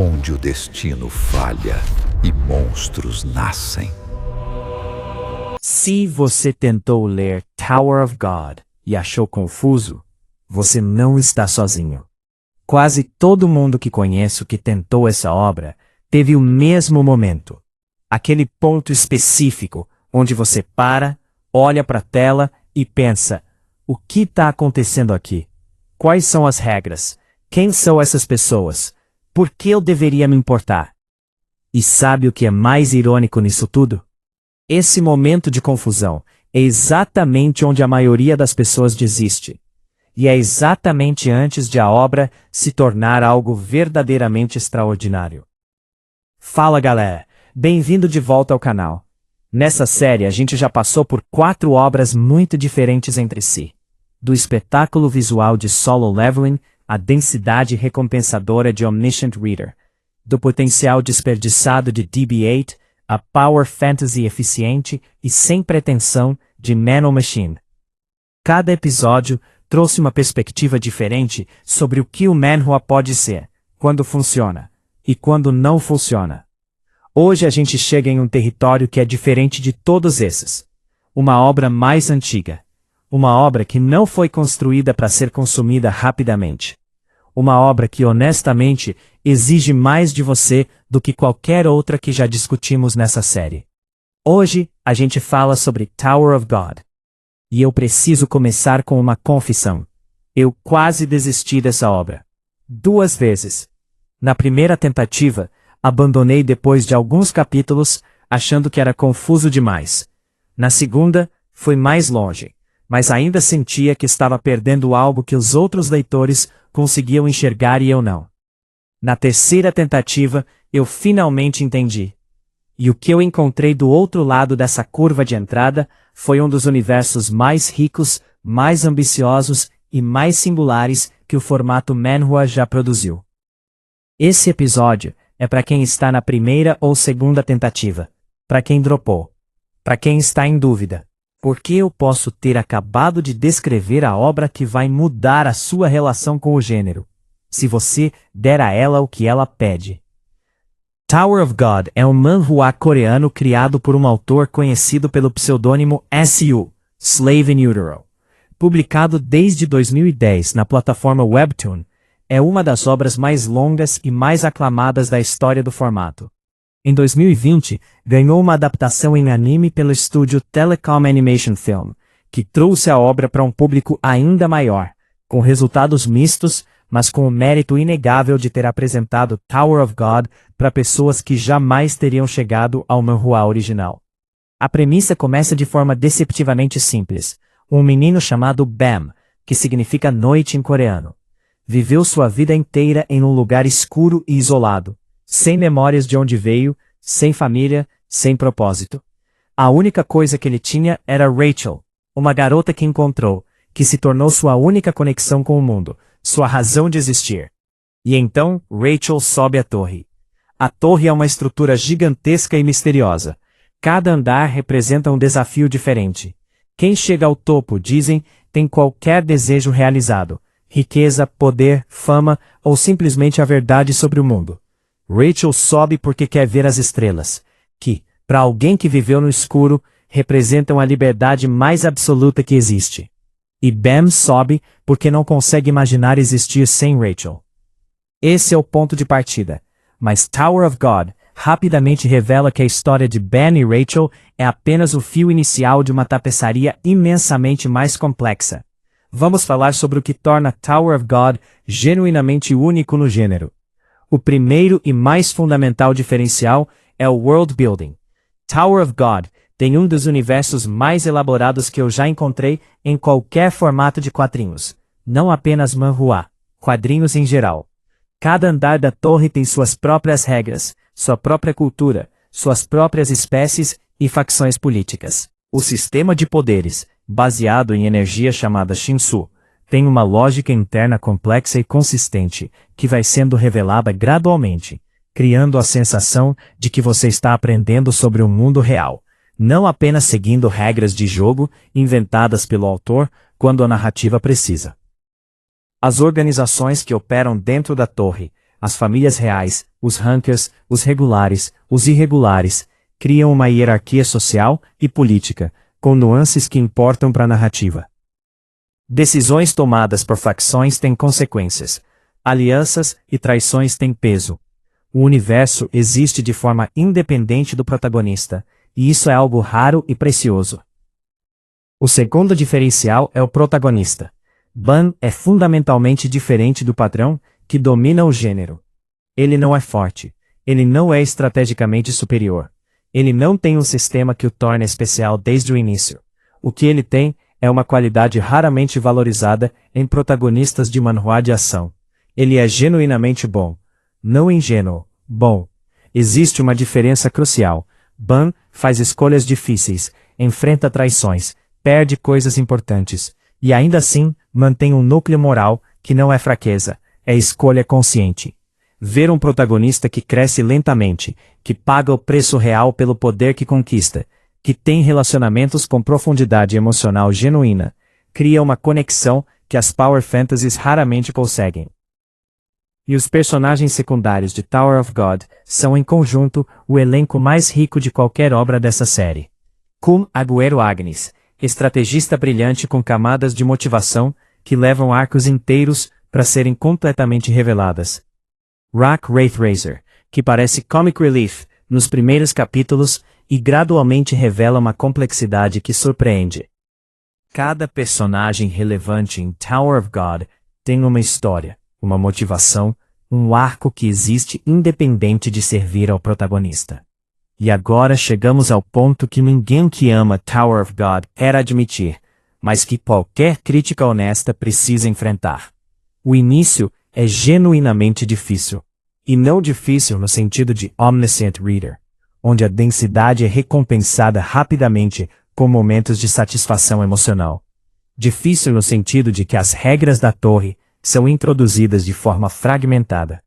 onde o destino falha e monstros nascem. Se você tentou ler Tower of God e achou confuso, você não está sozinho. Quase todo mundo que conheço que tentou essa obra teve o mesmo momento. Aquele ponto específico onde você para, olha para a tela e pensa: o que está acontecendo aqui? Quais são as regras? Quem são essas pessoas? Por que eu deveria me importar? E sabe o que é mais irônico nisso tudo? Esse momento de confusão é exatamente onde a maioria das pessoas desiste. E é exatamente antes de a obra se tornar algo verdadeiramente extraordinário. Fala galera, bem-vindo de volta ao canal. Nessa série a gente já passou por 4 obras muito diferentes entre si. Do espetáculo visual de Solo Leveling, à densidade recompensadora de Omniscient Reader. Do potencial desperdiçado de DB8, a power fantasy eficiente e sem pretensão de Nano Machine. Cada episódio trouxe uma perspectiva diferente sobre o que o manhwa pode ser, quando funciona, e quando não funciona. Hoje a gente chega em um território que é diferente de todos esses. Uma obra mais antiga. Uma obra que não foi construída para ser consumida rapidamente. Uma obra que honestamente exige mais de você do que qualquer outra que já discutimos nessa série. Hoje a gente fala sobre Tower of God. E eu preciso começar com uma confissão. Eu quase desisti dessa obra. 2 vezes. Na primeira tentativa, abandonei depois de alguns capítulos, achando que era confuso demais. Na segunda, fui mais longe, mas ainda sentia que estava perdendo algo que os outros leitores conseguiam enxergar e eu não. Na terceira tentativa, eu finalmente entendi. E o que eu encontrei do outro lado dessa curva de entrada foi um dos universos mais ricos, mais ambiciosos e mais singulares que o formato manhwa já produziu. Esse episódio é para quem está na primeira ou segunda tentativa, para quem dropou, para quem está em dúvida, porque eu posso ter acabado de descrever a obra que vai mudar a sua relação com o gênero, se você der a ela o que ela pede. Tower of God é um manhwa coreano criado por um autor conhecido pelo pseudônimo SU, Slave in Utero. Publicado desde 2010 na plataforma Webtoon, é uma das obras mais longas e mais aclamadas da história do formato. Em 2020, ganhou uma adaptação em anime pelo estúdio Telecom Animation Film, que trouxe a obra para um público ainda maior, com resultados mistos, mas com o mérito inegável de ter apresentado Tower of God para pessoas que jamais teriam chegado ao manhwa original. A premissa começa de forma deceptivamente simples. Um menino chamado Bam, que significa noite em coreano, viveu sua vida inteira em um lugar escuro e isolado, sem memórias de onde veio, sem família, sem propósito. A única coisa que ele tinha era Rachel, uma garota que encontrou, que se tornou sua única conexão com o mundo, sua razão de existir. E então, Rachel sobe a torre. A torre é uma estrutura gigantesca e misteriosa. Cada andar representa um desafio diferente. Quem chega ao topo, dizem, tem qualquer desejo realizado. Riqueza, poder, fama ou simplesmente a verdade sobre o mundo. Rachel sobe porque quer ver as estrelas, que, para alguém que viveu no escuro, representam a liberdade mais absoluta que existe. E Bam sobe porque não consegue imaginar existir sem Rachel. Esse é o ponto de partida. Mas Tower of God rapidamente revela que a história de Ben e Rachel é apenas o fio inicial de uma tapeçaria imensamente mais complexa. Vamos falar sobre o que torna Tower of God genuinamente único no gênero. O primeiro e mais fundamental diferencial é o world building. Tower of God tem um dos universos mais elaborados que eu já encontrei em qualquer formato de quadrinhos. Não apenas manhwa, quadrinhos em geral. Cada andar da torre tem suas próprias regras, sua própria cultura, suas próprias espécies e facções políticas. O sistema de poderes, baseado em energia chamada Shinsu, tem uma lógica interna complexa e consistente, que vai sendo revelada gradualmente, criando a sensação de que você está aprendendo sobre o mundo real, não apenas seguindo regras de jogo inventadas pelo autor quando a narrativa precisa. As organizações que operam dentro da torre as famílias reais, os rankers, os regulares, os irregulares, criam uma hierarquia social e política, com nuances que importam para a narrativa. Decisões tomadas por facções têm consequências. Alianças e traições têm peso. O universo existe de forma independente do protagonista, e isso é algo raro e precioso. O segundo diferencial é o protagonista. Ban é fundamentalmente diferente do padrão que domina o gênero. Ele não é forte. Ele não é estrategicamente superior. Ele não tem um sistema que o torne especial desde o início. O que ele tem é uma qualidade raramente valorizada em protagonistas de manhwa de ação. Ele é genuinamente bom. Não ingênuo, bom. Existe uma diferença crucial. Ban faz escolhas difíceis, enfrenta traições, perde coisas importantes, e ainda assim mantém um núcleo moral que não é fraqueza, é escolha consciente. Ver um protagonista que cresce lentamente, que paga o preço real pelo poder que conquista, que tem relacionamentos com profundidade emocional genuína, cria uma conexão que as Power Fantasies raramente conseguem. E os personagens secundários de Tower of God são em conjunto o elenco mais rico de qualquer obra dessa série. Kun Agüero Agnes, estrategista brilhante com camadas de motivação que levam arcos inteiros para serem completamente reveladas. Rock Wraithrazer, que parece comic relief nos primeiros capítulos e gradualmente revela uma complexidade que surpreende. Cada personagem relevante em Tower of God tem uma história, uma motivação, um arco que existe independente de servir ao protagonista. E agora chegamos ao ponto que ninguém que ama Tower of God quer admitir, mas que qualquer crítica honesta precisa enfrentar. O início é genuinamente difícil. E não difícil no sentido de Omniscient Reader, onde a densidade é recompensada rapidamente com momentos de satisfação emocional. Difícil no sentido de que as regras da torre são introduzidas de forma fragmentada.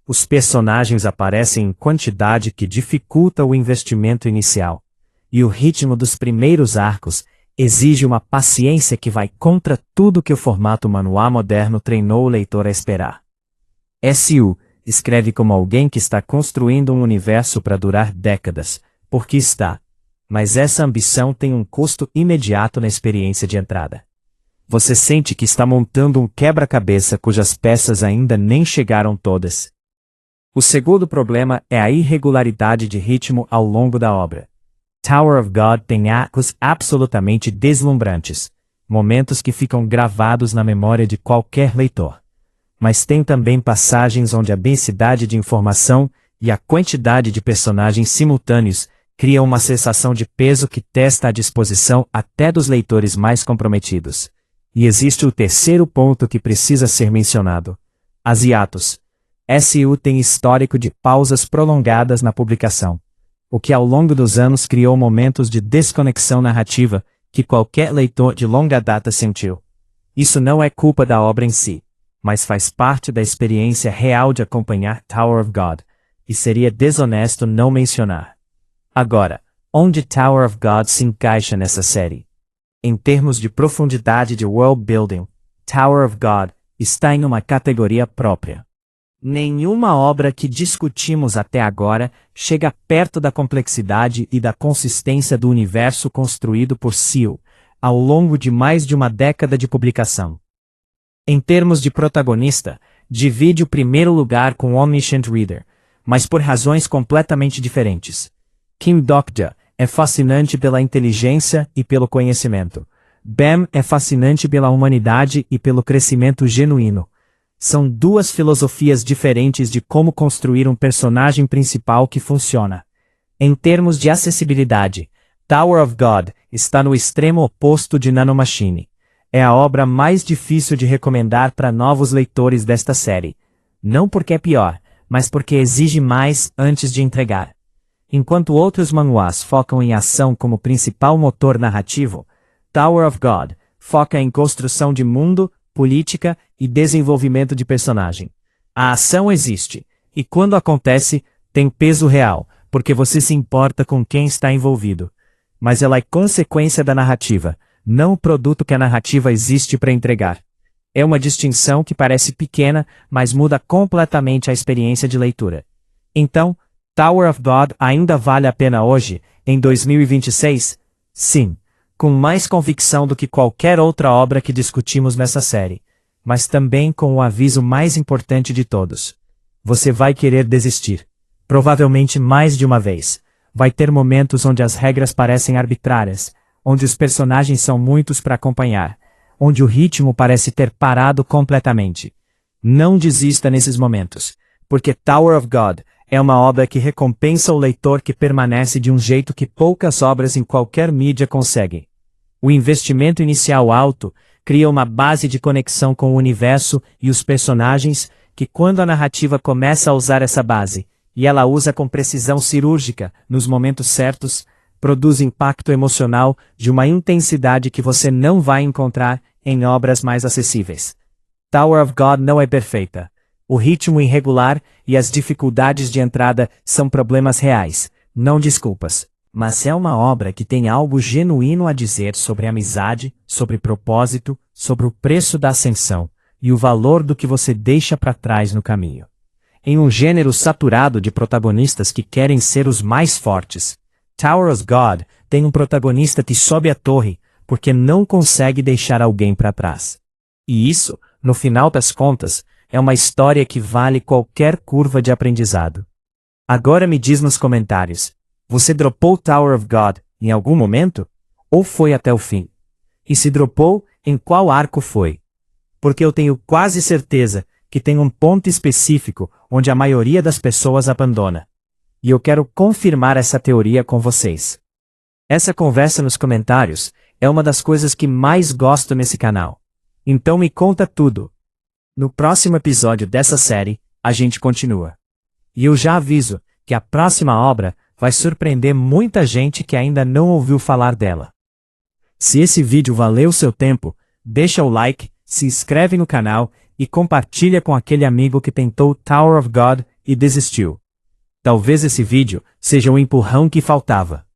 Os personagens aparecem em quantidade que dificulta o investimento inicial. E o ritmo dos primeiros arcos exige uma paciência que vai contra tudo que o formato manhwa moderno treinou o leitor a esperar. S.U. escreve como alguém que está construindo um universo para durar décadas, porque está. Mas essa ambição tem um custo imediato na experiência de entrada. Você sente que está montando um quebra-cabeça cujas peças ainda nem chegaram todas. O segundo problema é a irregularidade de ritmo ao longo da obra. Tower of God tem arcos absolutamente deslumbrantes, momentos que ficam gravados na memória de qualquer leitor. Mas tem também passagens onde a densidade de informação e a quantidade de personagens simultâneos criam uma sensação de peso que testa a disposição até dos leitores mais comprometidos. E existe o terceiro ponto que precisa ser mencionado. As hiatos. S.U. tem histórico de pausas prolongadas na publicação, o que ao longo dos anos criou momentos de desconexão narrativa que qualquer leitor de longa data sentiu. Isso não é culpa da obra em si, mas faz parte da experiência real de acompanhar Tower of God, e seria desonesto não mencionar. Agora, onde Tower of God se encaixa nessa série? Em termos de profundidade de world building, Tower of God está em uma categoria própria. Nenhuma obra que discutimos até agora chega perto da complexidade e da consistência do universo construído por S.U. ao longo de mais de uma década de publicação. Em termos de protagonista, divide o primeiro lugar com Omniscient Reader, mas por razões completamente diferentes. Kim Dokja é fascinante pela inteligência e pelo conhecimento. Bam é fascinante pela humanidade e pelo crescimento genuíno. São duas filosofias diferentes de como construir um personagem principal que funciona. Em termos de acessibilidade, Tower of God está no extremo oposto de Nanomachine. É a obra mais difícil de recomendar para novos leitores desta série. Não porque é pior, mas porque exige mais antes de entregar. Enquanto outros manhwas focam em ação como principal motor narrativo, Tower of God foca em construção de mundo, política e desenvolvimento de personagem. A ação existe, e quando acontece, tem peso real, porque você se importa com quem está envolvido. Mas ela é consequência da narrativa, não o produto que a narrativa existe para entregar. É uma distinção que parece pequena, mas muda completamente a experiência de leitura. Então, Tower of God ainda vale a pena hoje, em 2026? Sim, com mais convicção do que qualquer outra obra que discutimos nessa série, mas também com o aviso mais importante de todos. Você vai querer desistir. Provavelmente mais de uma vez. Vai ter momentos onde as regras parecem arbitrárias, onde os personagens são muitos para acompanhar, onde o ritmo parece ter parado completamente. Não desista nesses momentos, porque Tower of God é uma obra que recompensa o leitor que permanece de um jeito que poucas obras em qualquer mídia conseguem. O investimento inicial alto cria uma base de conexão com o universo e os personagens que, quando a narrativa começa a usar essa base, e ela usa com precisão cirúrgica, nos momentos certos, produz impacto emocional de uma intensidade que você não vai encontrar em obras mais acessíveis. Tower of God não é perfeita. O ritmo irregular e as dificuldades de entrada são problemas reais, não desculpas. Mas é uma obra que tem algo genuíno a dizer sobre amizade, sobre propósito, sobre o preço da ascensão e o valor do que você deixa para trás no caminho. Em um gênero saturado de protagonistas que querem ser os mais fortes, Tower of God tem um protagonista que sobe a torre porque não consegue deixar alguém para trás. E isso, no final das contas, é uma história que vale qualquer curva de aprendizado. Agora me diz nos comentários, você dropou Tower of God em algum momento? Ou foi até o fim? E se dropou, em qual arco foi? Porque eu tenho quase certeza que tem um ponto específico onde a maioria das pessoas abandona. E eu quero confirmar essa teoria com vocês. Essa conversa nos comentários é uma das coisas que mais gosto nesse canal. Então me conta tudo. No próximo episódio dessa série, a gente continua. E eu já aviso que a próxima obra vai surpreender muita gente que ainda não ouviu falar dela. Se esse vídeo valeu seu tempo, deixa o like, se inscreve no canal e compartilha com aquele amigo que tentou Tower of God e desistiu. Talvez esse vídeo seja o empurrão que faltava.